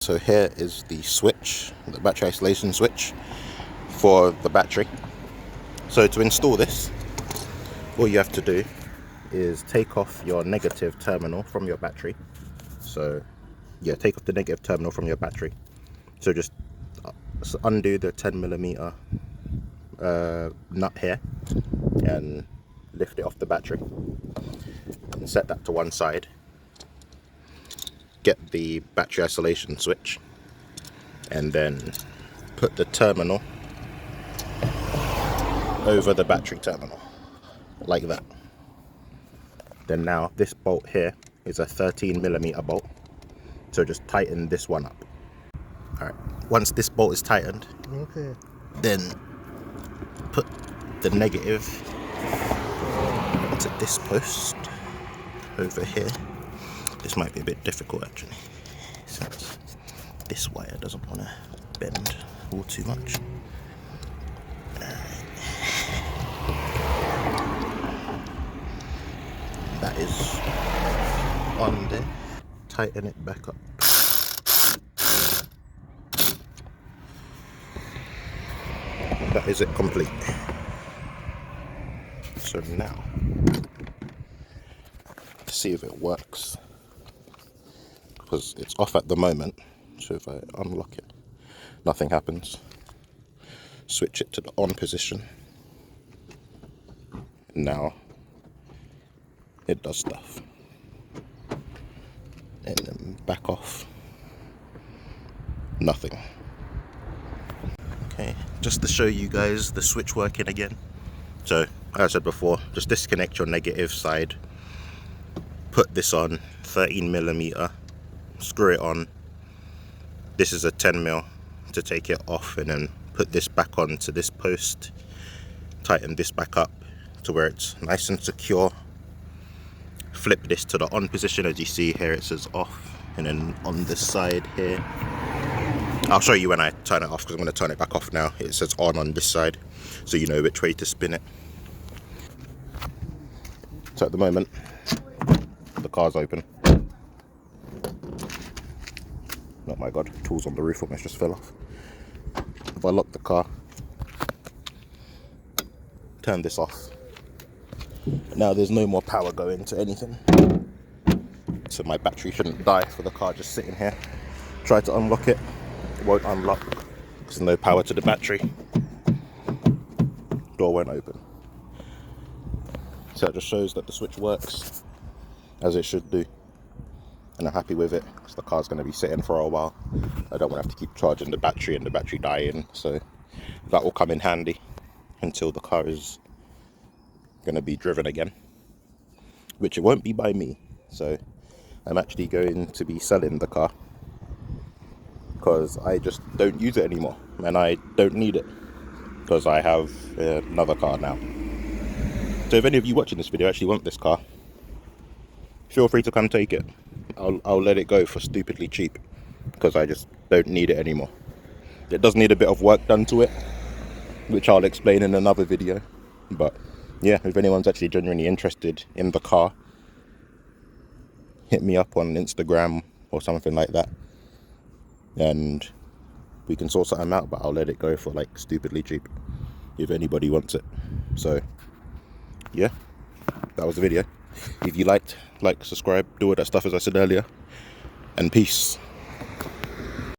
So here is the switch, the battery isolation switch for the battery. So to install this, all you have to do is take off your negative terminal from your battery. So yeah, take off the negative terminal from your battery. So just undo the 10mm nut here and lift it off the battery and set that to one side. Get the battery isolation switch and then put the terminal over the battery terminal like that. Then now this bolt here is a 13mm bolt, so just tighten this one up. Alright, once this bolt is tightened, then put the negative into this post over here. This might be a bit difficult actually, since this wire doesn't want to bend all too much. That is on there. Tighten it back up. That is it complete. So now, to see if it works, because it's off at the moment, so if I unlock it, nothing happens. Switch it to the on position. Now it does stuff. And then back off. Nothing. Okay, just to show you guys the switch working again. So, as I said before, just disconnect your negative side. Put this on, 13mm. Screw it on. This is a 10mm to take it off, and then put this back onto this post. Tighten this back up to where it's nice and secure. Flip this to the on position. As you see here, it says off, and then on this side here, I'll show you when I turn it off, because I'm going to turn it back off now. It says on this side, so you know which way to spin it. So at the moment, the car's open. Oh my god, tools on the roof almost just fell off. If I lock the car, turn this off, now there's no more power going to anything, so my battery shouldn't die for the car just sitting here. Try to unlock it, it won't unlock because there's no power to the battery. Door won't open. So it just shows that the switch works as it should do, and I'm happy with it because the car's going to be sitting for a while. I don't want to have to keep charging the battery and the battery dying, so that will come in handy until the car is going to be driven again, which it won't be by me. So I'm actually going to be selling the car because I just don't use it anymore, and I don't need it because I have another car now. So if any of you watching this video actually want this car, feel free to come take it. I'll let it go for stupidly cheap because I just don't need it anymore. It does need a bit of work done to it, which I'll explain in another video. But yeah, if anyone's actually genuinely interested in the car, hit me up on Instagram or something like that, and we can sort something out. But I'll let it go for like stupidly cheap if anybody wants it. So yeah, that was the video. If you liked, like, subscribe, do all that stuff as I said earlier, and peace.